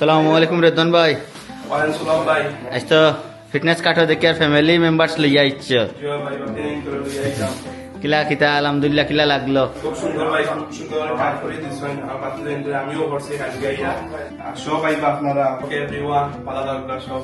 সালামু আলাইকুম রেদন ভাই। ওয়ালাইকুম সালাম ভাই। আজ তো ফিটনেস কাটো দেখি আর ফ্যামিলি মেম্বার্স লইয়া ইচ্ছ জিও ভাই ট্রেনিং করে লইয়া আইতাম। কিলা কিতা আলহামদুলিল্লাহ কিলা লাগলো? খুব সুন্দর ভাই, খুব সুন্দর কাজ করে দিচ্ছেন। আমার আমিও করছি কাজ গাইয়া। সব আইবা আপনারা, ওকে এভরিওয়ান, ভালো লাগলো সব।